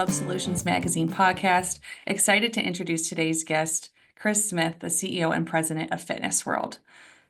Club Solutions Magazine podcast. Excited to introduce today's guest, Chris Smith, the CEO and president of Fitness World.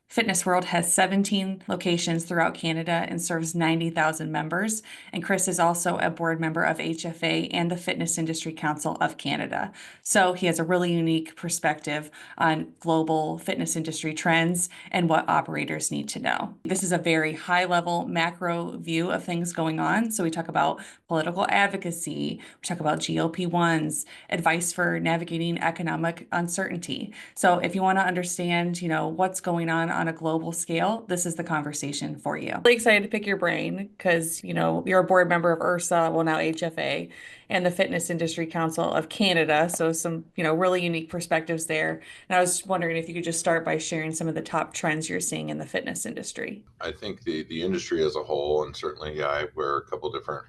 Fitness World has 17 locations throughout Canada and serves 90,000 members. And Chris is also a board member of HFA and the Fitness Industry Council of Canada. So he has a really unique perspective on global fitness industry trends and what operators need to know. This is a very high-level macro view of things going on. So we talk about political advocacy, we talk about GLP-1s, advice for navigating economic uncertainty. So if you want to understand, what's going on a global scale, this is the conversation for you. Really excited to pick your brain because, you're a board member of IRSA, well now HFA, and the Fitness Industry Council of Canada. So some, really unique perspectives there. And I was wondering if you could just start by sharing some of the top trends you're seeing in the fitness industry. I think the industry as a whole, and certainly I wear a couple different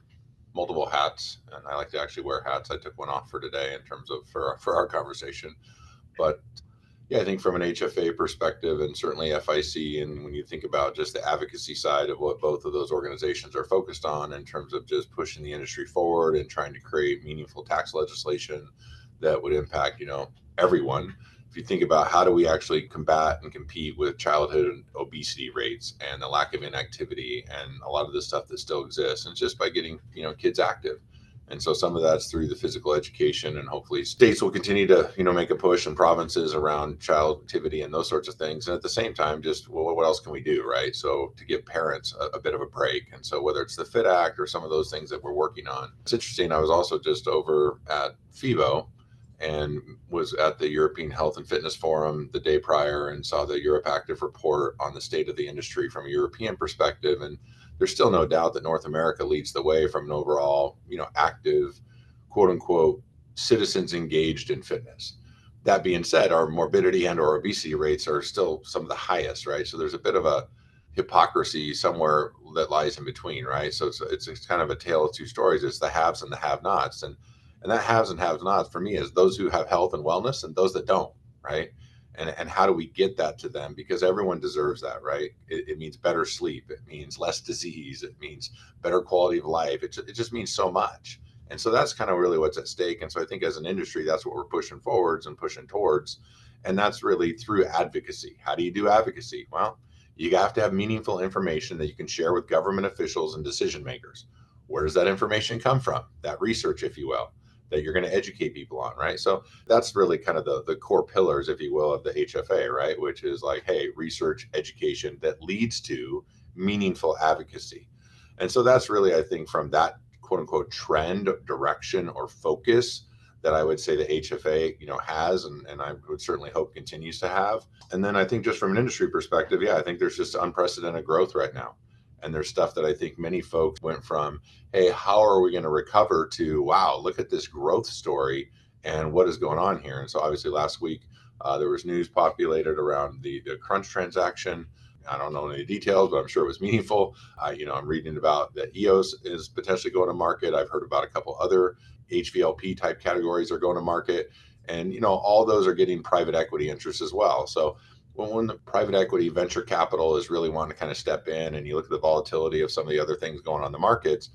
multiple hats, and I like to actually wear hats. I took one off for today in terms of for our conversation. But yeah, I think from an HFA perspective and certainly FIC, and when you think about just the advocacy side of what both of those organizations are focused on in terms of just pushing the industry forward and trying to create meaningful tax legislation that would impact, everyone. If you think about how do we actually combat and compete with childhood obesity rates and the lack of inactivity and a lot of the stuff that still exists, and it's just by getting, kids active. And so some of that's through the physical education, and hopefully states will continue to, make a push in provinces around child activity and those sorts of things. And at the same time, just what else can we do, right? So to give parents a bit of a break. And so whether it's the Fit Act or some of those things that we're working on, it's interesting. I was also just over at FIBO and was at the European Health and Fitness Forum the day prior and saw the Europe Active report on the state of the industry from a European perspective. And there's still no doubt that North America leads the way from an overall, active, quote unquote, citizens engaged in fitness. That being said, our morbidity and or obesity rates are still some of the highest, right? So there's a bit of a hypocrisy somewhere that lies in between, right? So it's kind of a tale of two stories. It's the haves and the have-nots. And that haves and have-nots for me is those who have health and wellness and those that don't, right? And how do we get that to them? Because everyone deserves that, right? It means better sleep. It means less disease. It means better quality of life. It just means so much. And so that's kind of really what's at stake. And so I think as an industry, that's what we're pushing forwards and pushing towards. And that's really through advocacy. How do you do advocacy? Well, you have to have meaningful information that you can share with government officials and decision makers. Where does that information come from? That research, if you will, that you're going to educate people on, right? So that's really kind of the core pillars, if you will, of the HFA, right? Which is like, hey, research, education that leads to meaningful advocacy. And so that's really, I think, from that quote unquote trend, direction, or focus that I would say the HFA, has, and I would certainly hope continues to have. And then I think just from an industry perspective, yeah, I think there's just unprecedented growth right now. And there's stuff that I think many folks went from, hey, how are we going to recover to, wow, look at this growth story and what is going on here. And so obviously last week, there was news populated around the Crunch transaction. I don't know any details, but I'm sure it was meaningful. I'm reading about that EOS is potentially going to market. I've heard about a couple other HVLP type categories are going to market. And, all those are getting private equity interest as well. So when the private equity venture capital is really wanting to kind of step in and you look at the volatility of some of the other things going on in the markets,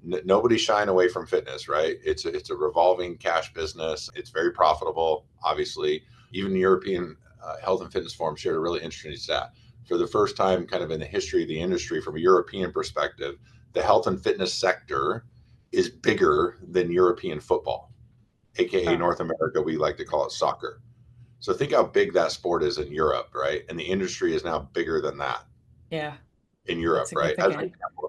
nobody's shying away from fitness, right? It's a revolving cash business. It's very profitable, obviously. Even the European Health and Fitness Forum shared a really interesting stat. For the first time kind of in the history of the industry from a European perspective, the health and fitness sector is bigger than European football, AKA North America, we like to call it soccer. So think how big that sport is in Europe, right? And the industry is now bigger than that. Yeah. In Europe, right?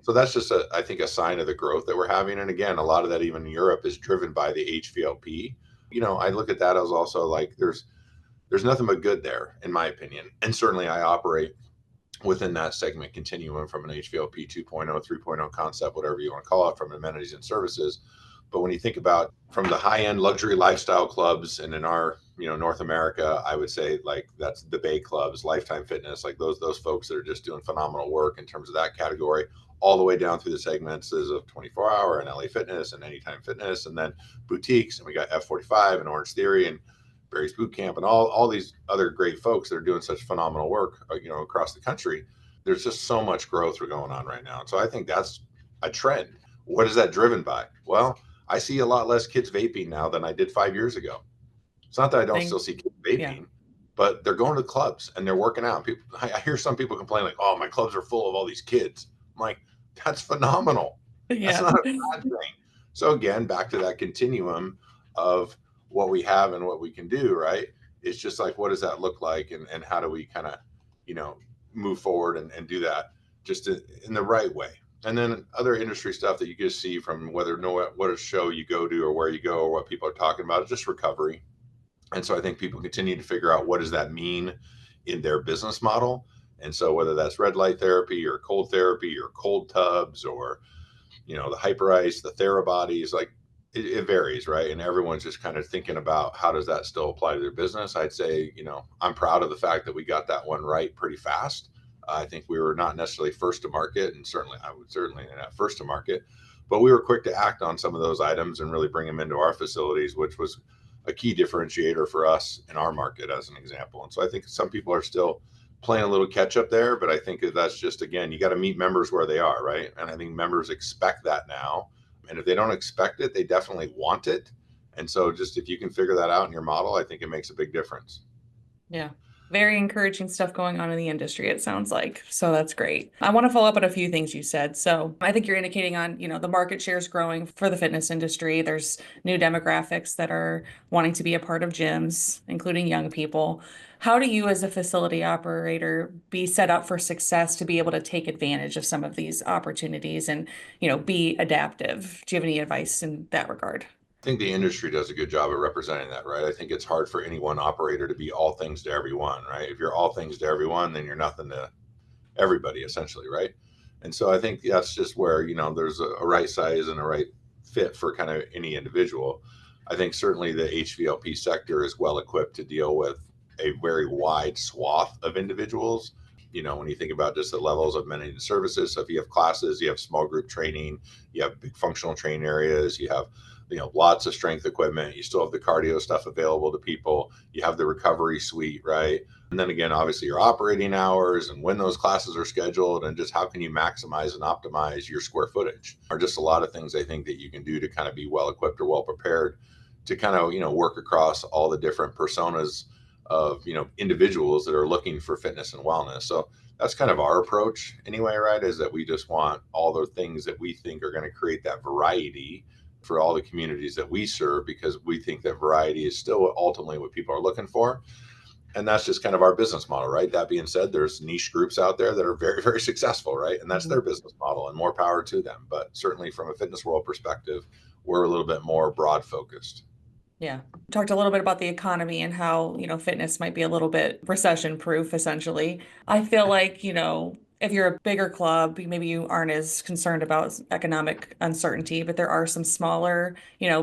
So that's just I think a sign of the growth that we're having. And again, a lot of that even in Europe is driven by the HVLP. I look at that as also like there's nothing but good there, in my opinion. And certainly I operate within that segment continuum from an HVLP 2.0, 3.0 concept, whatever you want to call it, from amenities and services. But when you think about from the high-end luxury lifestyle clubs, and in our North America, I would say like that's the Bay Clubs, Lifetime Fitness, like those folks that are just doing phenomenal work in terms of that category, all the way down through the segments of 24-hour and LA Fitness and Anytime Fitness, and then boutiques, and we got F45 and Orange Theory and Barry's Boot Camp and all these other great folks that are doing such phenomenal work, across the country. There's just so much growth going on right now. So I think that's a trend. What is that driven by? Well, I see a lot less kids vaping now than I did 5 years ago. It's not that I don't Thing. still see kids Yeah. vaping, but they're going to clubs and they're working out. People, I hear some people complain like, "Oh, my clubs are full of all these kids." I'm like, "That's phenomenal. That's Yeah. not a bad thing." So again, back to that continuum of what we have and what we can do, right? It's just like, what does that look like, and how do we kind of, you know, move forward and do that just in the right way. And then other industry stuff that you just see from whether know what a show you go to or where you go or what people are talking about is just recovery. And so I think people continue to figure out what does that mean in their business model. And so whether that's red light therapy or cold tubs or, the hyper ice, the therabodies, like it varies, right? And everyone's just kind of thinking about how does that still apply to their business. I'd say, I'm proud of the fact that we got that one right pretty fast. I think we were not necessarily first to market, and certainly I would certainly not first to market, but we were quick to act on some of those items and really bring them into our facilities, which was a key differentiator for us in our market, as an example. And so I think some people are still playing a little catch up there, but I think that's just, again, you got to meet members where they are, right? And I think members expect that now. And if they don't expect it, they definitely want it. And so just if you can figure that out in your model, I think it makes a big difference. Yeah. Very encouraging stuff going on in the industry, it sounds like. So that's great. I want to follow up on a few things you said. So I think you're indicating on, the market share is growing for the fitness industry. There's new demographics that are wanting to be a part of gyms, including young people. How do you, as a facility operator, be set up for success to be able to take advantage of some of these opportunities and, be adaptive? Do you have any advice in that regard? I think the industry does a good job of representing that, right? I think it's hard for any one operator to be all things to everyone, right? If you're all things to everyone, then you're nothing to everybody, essentially, right? And so I think that's just where, there's a right size and a right fit for kind of any individual. I think certainly the HVLP sector is well equipped to deal with a very wide swath of individuals. When you think about just the levels of many services, so if you have classes, you have small group training, you have big functional training areas, you have lots of strength equipment, you still have the cardio stuff available to people, you have the recovery suite, right? And then again, obviously your operating hours and when those classes are scheduled and just how can you maximize and optimize your square footage are just a lot of things I think that you can do to kind of be well equipped or well prepared to kind of, work across all the different personas of, individuals that are looking for fitness and wellness. So that's kind of our approach anyway, right? Is that we just want all the things that we think are going to create that variety for all the communities that we serve, because we think that variety is still ultimately what people are looking for. And that's just kind of our business model, right? That being said, there's niche groups out there that are very, very successful, right? And that's their business model, and more power to them. But certainly from a fitness world perspective, we're a little bit more broad focused. Yeah. Talked a little bit about the economy and how, fitness might be a little bit recession proof, essentially. I feel like, if you're a bigger club, maybe you aren't as concerned about economic uncertainty, but there are some smaller,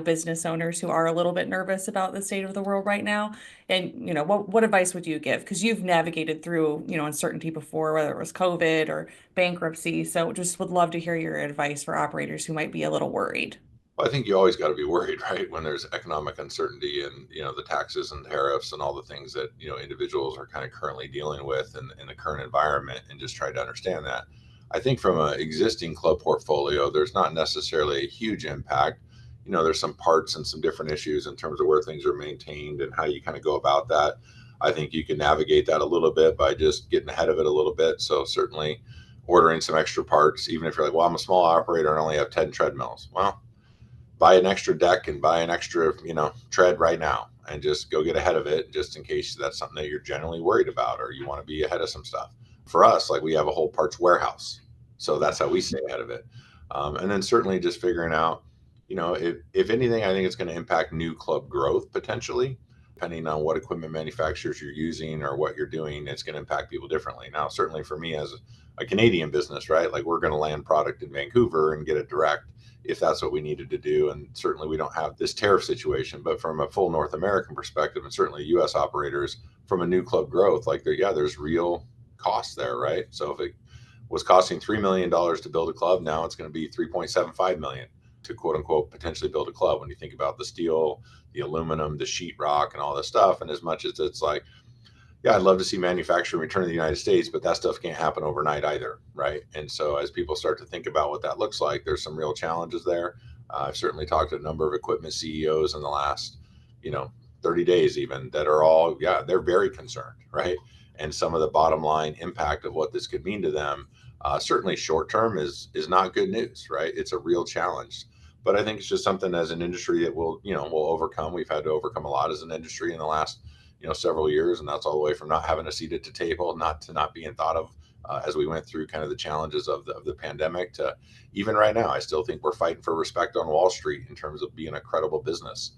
business owners who are a little bit nervous about the state of the world right now. And, what advice would you give? Because you've navigated through, uncertainty before, whether it was COVID or bankruptcy. So just would love to hear your advice for operators who might be a little worried. Well, I think you always got to be worried, right? When there's economic uncertainty and, the taxes and tariffs and all the things that, individuals are kind of currently dealing with in the current environment, and just try to understand that. I think from an existing club portfolio, there's not necessarily a huge impact. There's some parts and some different issues in terms of where things are maintained and how you kind of go about that. I think you can navigate that a little bit by just getting ahead of it a little bit. So certainly ordering some extra parts, even if you're like, well, I'm a small operator and only have 10 treadmills. Well, buy an extra deck and buy an extra, tread right now, and just go get ahead of it, just in case that's something that you're generally worried about or you want to be ahead of some stuff. For us, like, we have a whole parts warehouse, so that's how we stay ahead of it. And then certainly just figuring out, if anything, I think it's going to impact new club growth potentially, depending on what equipment manufacturers you're using or what you're doing. It's going to impact people differently. Now, certainly for me as a Canadian business, right? Like, we're going to land product in Vancouver and get it direct if that's what we needed to do. And certainly we don't have this tariff situation, but from a full North American perspective, and certainly US operators, from a new club growth, like there's real costs there, right? So if it was costing $3 million to build a club, now it's going to be 3.75 million to quote unquote potentially build a club. When you think about the steel, the aluminum, the sheetrock, and all this stuff. And as much as it's like, yeah, I'd love to see manufacturing return to the United States, but that stuff can't happen overnight either, right? And so as people start to think about what that looks like, there's some real challenges there. I've certainly talked to a number of equipment CEOs in the last, you know, 30 days even that are all, yeah, they're very concerned, right? And some of the bottom line impact of what this could mean to them, certainly short term is not good news, right? It's a real challenge. But I think it's just something as an industry that we'll overcome. We've had to overcome a lot as an industry in the last, several years, and that's all the way from not having a seat at the table, not being thought of as we went through kind of the challenges of the pandemic to even right now. I still think we're fighting for respect on Wall Street in terms of being a credible business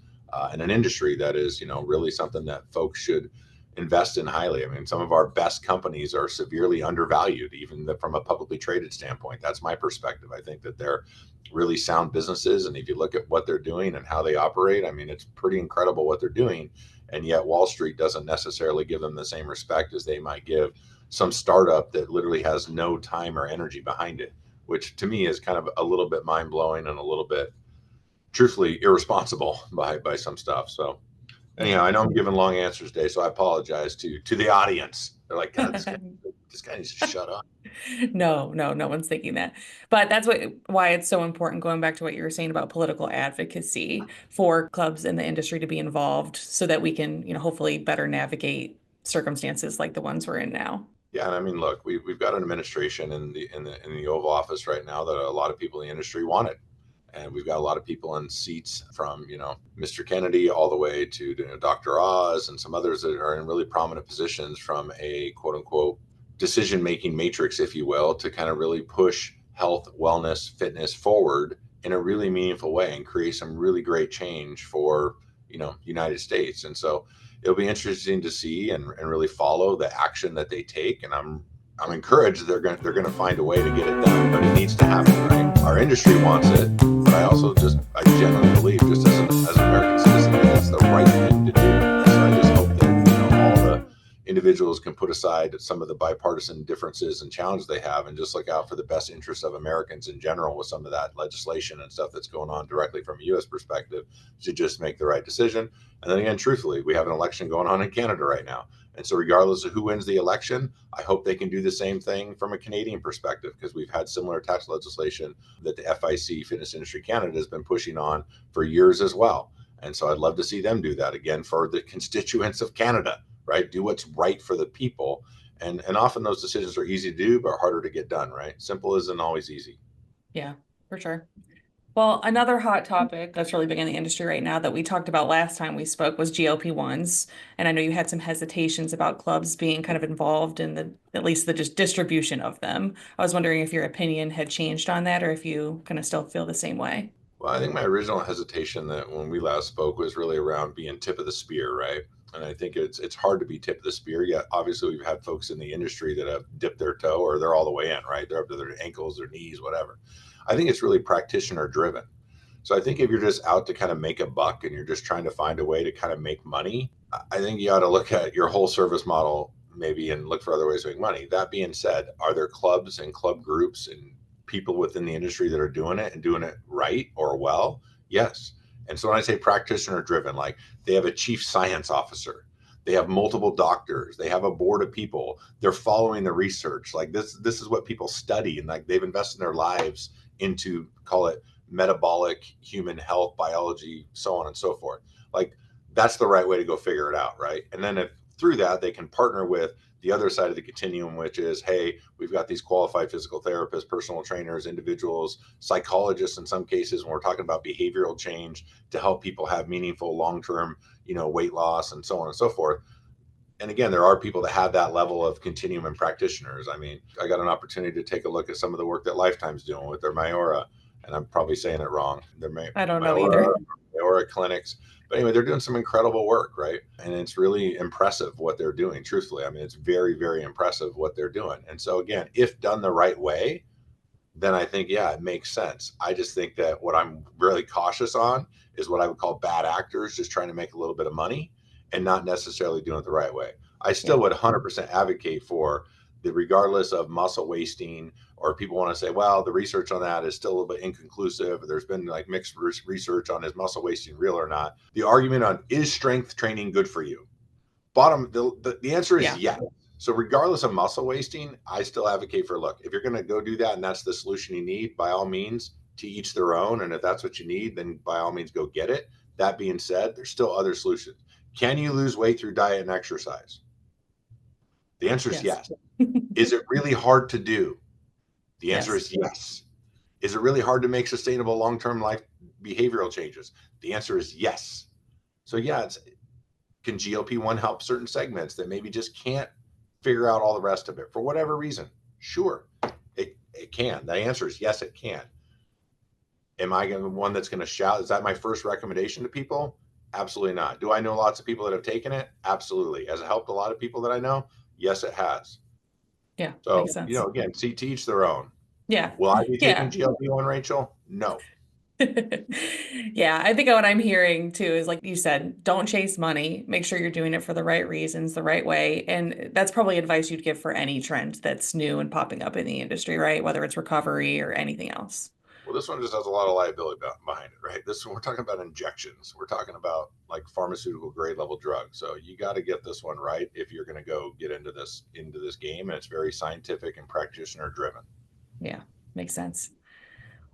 and an industry that is, really something that folks should invest in highly. I mean, some of our best companies are severely undervalued, even from a publicly traded standpoint. That's my perspective. I think that they're really sound businesses. And if you look at what they're doing and how they operate, I mean, it's pretty incredible what they're doing. And yet Wall Street doesn't necessarily give them the same respect as they might give some startup that literally has no time or energy behind it, which to me is kind of a little bit mind blowing and a little bit truthfully irresponsible by some stuff. So Yeah. anyhow, I know I'm giving long answers today, so I apologize to the audience. They're like, God, this guy needs to shut up. No, no, no one's thinking that. But that's why it's so important, going back to what you were saying about political advocacy for clubs in the industry to be involved so that we can, hopefully better navigate circumstances like the ones we're in now. Yeah, and I mean, look, we've got an administration in the Oval Office right now that a lot of people in the industry wanted, and we've got a lot of people in seats from Mr. Kennedy all the way to Dr. Oz and some others that are in really prominent positions from a quote unquote decision making matrix, if you will, to kind of really push health, wellness, fitness forward in a really meaningful way and create some really great change for United States. And so it'll be interesting to see and really follow the action that they take. And I'm encouraged they're going to find a way to get it done, but it needs to happen, right? Our industry wants it, but I genuinely believe, just as an American citizen, that it's the right thing to do. So I just hope that all the individuals can put aside some of the bipartisan differences and challenges they have and just look out for the best interests of Americans in general with some of that legislation and stuff that's going on directly from a U.S. perspective to just make the right decision. And then again, truthfully, we have an election going on in Canada right now. And so regardless of who wins the election, I hope they can do the same thing from a Canadian perspective, because we've had similar tax legislation that the FIC, Fitness Industry Canada, has been pushing on for years as well. And so I'd love to see them do that again for the constituents of Canada, right? Do what's right for the people. And often those decisions are easy to do, but harder to get done, right? Simple isn't always easy. Yeah, for sure. Well, another hot topic that's really big in the industry right now that we talked about last time we spoke was GLP-1s. And I know you had some hesitations about clubs being kind of involved in at least the just distribution of them. I was wondering if your opinion had changed on that or if you kind of still feel the same way. Well, I think my original hesitation that when we last spoke was really around being tip of the spear, right? And I think it's hard to be tip of the spear. Yet obviously we've had folks in the industry that have dipped their toe or they're all the way in, right? They're up to their ankles, their knees, whatever. I think it's really practitioner driven. So I think if you're just out to kind of make a buck and you're just trying to find a way to kind of make money, I think you ought to look at your whole service model maybe and look for other ways to make money. That being said, are there clubs and club groups and people within the industry that are doing it and doing it right or well? Yes. And so when I say practitioner driven, like they have a chief science officer, they have multiple doctors, they have a board of people, they're following the research. Like this is what people study, and like they've invested their lives into, call it metabolic human health, biology, so on and so forth. Like that's the right way to go figure it out, right? And then if through that they can partner with the other side of the continuum, which is, hey, we've got these qualified physical therapists, personal trainers, individuals, psychologists in some cases, when we're talking about behavioral change to help people have meaningful long-term, weight loss and so on and so forth. And again, there are people that have that level of continuum and practitioners. I mean, I got an opportunity to take a look at some of the work that Lifetime's doing with their Myora, and I'm probably saying it wrong. Their I don't know Myora, either. Myora clinics. But anyway, they're doing some incredible work, right? And it's really impressive what they're doing, truthfully. I mean, it's very, very impressive what they're doing. And so again, if done the right way, then I think, yeah, it makes sense. I just think that what I'm really cautious on is what I would call bad actors just trying to make a little bit of money and not necessarily doing it the right way. I still Yeah. would 100% advocate for the, regardless of muscle wasting, or people want to say, well, the research on that is still a little bit inconclusive. There's been like mixed research on is muscle wasting real or not. The argument on is strength training good for you? The answer is Yeah. yes. So regardless of muscle wasting, I still advocate for, look, if you're going to go do that and that's the solution you need, by all means, to each their own. And if that's what you need, then by all means go get it. That being said, there's still other solutions. Can you lose weight through diet and exercise? The answer is Yes. yes. Is it really hard to do? The answer Yes. is yes. Is it really hard to make sustainable long-term life behavioral changes? The answer is yes. So yeah, can GLP-1 help certain segments that maybe just can't figure out all the rest of it for whatever reason? Sure, it can. The answer is yes, it can. Am I going to one that's going to shout? Is that my first recommendation to people? Absolutely not. Do I know lots of people that have taken it? Absolutely. Has it helped a lot of people that I know? Yes, it has. Yeah, So, makes sense. again, see, to each their own. Yeah. Will I be taking Yeah. GLP-1, Rachel? No. Yeah, I think what I'm hearing too is like you said, don't chase money. Make sure you're doing it for the right reasons, the right way. And that's probably advice you'd give for any trend that's new and popping up in the industry, right? Whether it's recovery or anything else. Well, this one just has a lot of liability behind it, right? This one, we're talking about injections. We're talking about like pharmaceutical grade level drugs. So you got to get this one right if you're going to go get into this game. And it's very scientific and practitioner driven. Yeah, makes sense.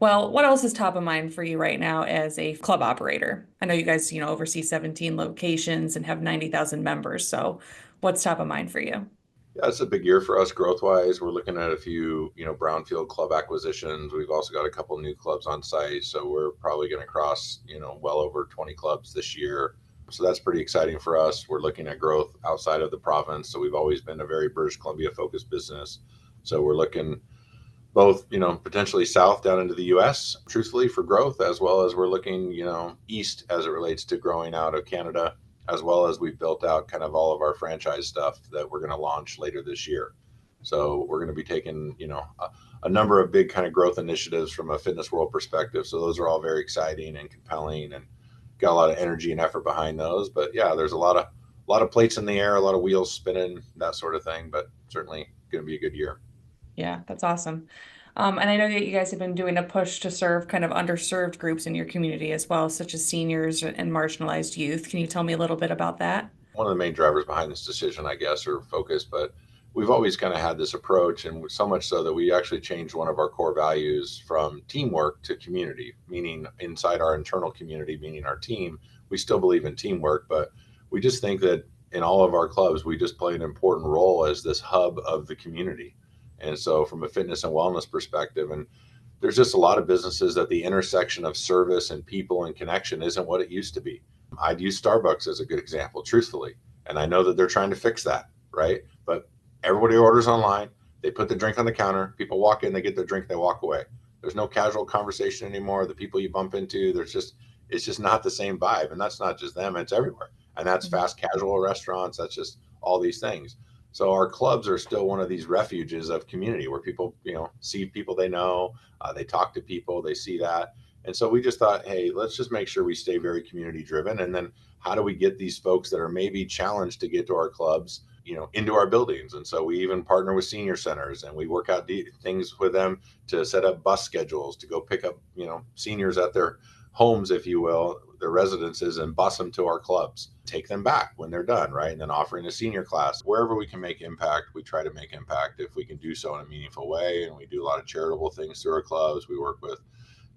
Well, what else is top of mind for you right now as a club operator? I know you guys, oversee 17 locations and have 90,000 members. So what's top of mind for you? Yeah, it's a big year for us growth wise. We're looking at a few, brownfield club acquisitions. We've also got a couple new clubs on site. So we're probably going to cross, well over 20 clubs this year. So that's pretty exciting for us. We're looking at growth outside of the province. So we've always been a very British Columbia focused business. So we're looking both, potentially south down into the US, truthfully, for growth, as well as we're looking, east as it relates to growing out of Canada, as well as we've built out kind of all of our franchise stuff that we're going to launch later this year. So we're going to be taking, a number of big kind of growth initiatives from a fitness world perspective. So those are all very exciting and compelling and got a lot of energy and effort behind those. But yeah, there's a lot of plates in the air, a lot of wheels spinning, that sort of thing, but certainly going to be a good year. Yeah, that's awesome. And I know that you guys have been doing a push to serve kind of underserved groups in your community as well, such as seniors and marginalized youth. Can you tell me a little bit about that? One of the main drivers behind this decision, I guess, or focus, but we've always kind of had this approach, and so much so that we actually changed one of our core values from teamwork to community, meaning inside our internal community, meaning our team, we still believe in teamwork, but we just think that in all of our clubs, we just play an important role as this hub of the community. And so, from a fitness and wellness perspective, and there's just a lot of businesses that the intersection of service and people and connection isn't what it used to be. I'd use Starbucks as a good example, truthfully. And I know that they're trying to fix that, right? But everybody orders online. They put the drink on the counter. People walk in, they get their drink, they walk away. There's no casual conversation anymore. The people you bump into, it's just not the same vibe. And that's not just them, it's everywhere. And that's fast casual restaurants. That's just all these things. So our clubs are still one of these refuges of community where people, see people they know, they talk to people, they see that. And so we just thought, hey, let's just make sure we stay very community driven. And then how do we get these folks that are maybe challenged to get to our clubs, into our buildings? And so we even partner with senior centers and we work out things with them to set up bus schedules to go pick up, seniors at their homes, if you will, their residences, and bus them to our clubs, take them back when they're done, right? And then offering a senior class. Wherever we can make impact, we try to make impact if we can do so in a meaningful way. And we do a lot of charitable things through our clubs. We work with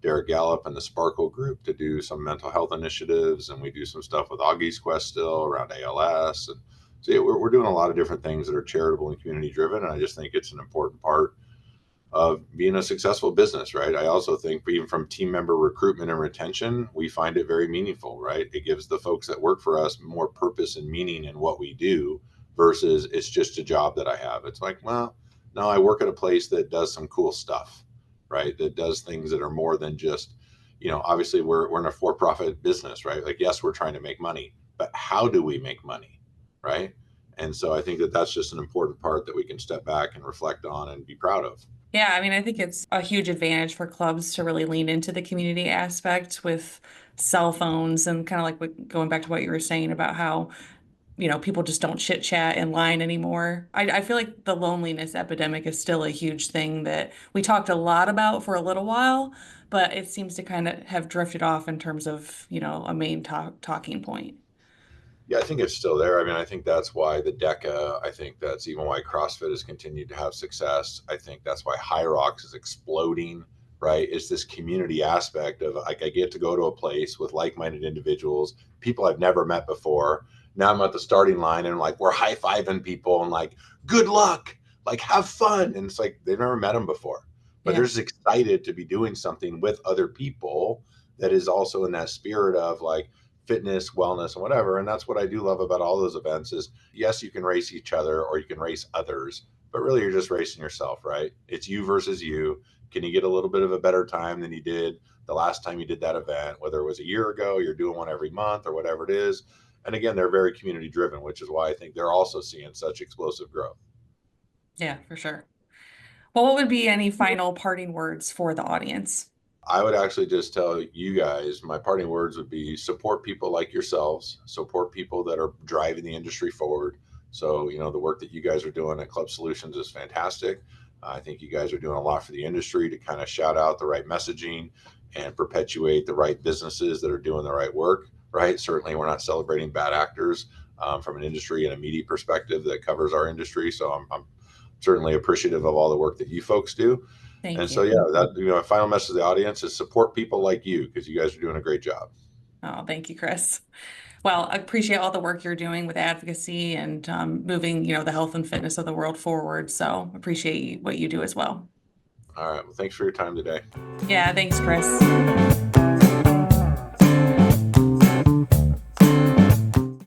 Derek Gallup and the Sparkle Group to do some mental health initiatives, and we do some stuff with Augie's Quest still around ALS. And so yeah, we're doing a lot of different things that are charitable and community driven. And I just think it's an important part of being a successful business, right? I also think even from team member recruitment and retention, we find it very meaningful, right? It gives the folks that work for us more purpose and meaning in what we do versus it's just a job that I have. It's like, well, no, I work at a place that does some cool stuff, right? That does things that are more than just, obviously we're in a for-profit business, right? Like, yes, we're trying to make money, but how do we make money, right? And so I think that that's just an important part that we can step back and reflect on and be proud of. Yeah, I mean, I think it's a huge advantage for clubs to really lean into the community aspect with cell phones and kind of like going back to what you were saying about how, people just don't chit chat in line anymore. I feel like the loneliness epidemic is still a huge thing that we talked a lot about for a little while, but it seems to kind of have drifted off in terms of, a main talking point. Yeah, I think it's still there. I mean, I think that's why the DECA, I think that's even why CrossFit has continued to have success. I think that's why High Rocks is exploding, right? It's this community aspect of like I get to go to a place with like-minded individuals, people I've never met before. Now I'm at the starting line and like we're high-fiving people and like good luck, like have fun. And it's like they've never met them before. But they're Yeah. just excited to be doing something with other people that is also in that spirit of like fitness, wellness, and whatever. And that's what I do love about all those events is yes, you can race each other or you can race others, but really you're just racing yourself, right? It's you versus you. Can you get a little bit of a better time than you did the last time you did that event, whether it was a year ago, you're doing one every month or whatever it is. And again, they're very community driven, which is why I think they're also seeing such explosive growth. Yeah, for sure. Well, what would be any final parting words for the audience? I would actually just tell you guys, my parting words would be support people like yourselves, support people that are driving the industry forward. So, the work that you guys are doing at Club Solutions is fantastic. I think you guys are doing a lot for the industry to kind of shout out the right messaging and perpetuate the right businesses that are doing the right work, right? Certainly, we're not celebrating bad actors from an industry and a media perspective that covers our industry. So, I'm certainly appreciative of all the work that you folks do. And Thank so, you. yeah, that a final message to the audience is support people like you because you guys are doing a great job. Oh, thank you, Chris. Well, I appreciate all the work you're doing with advocacy and moving, the health and fitness of the world forward. So appreciate what you do as well. All right. Well, thanks for your time today. Yeah, thanks, Chris.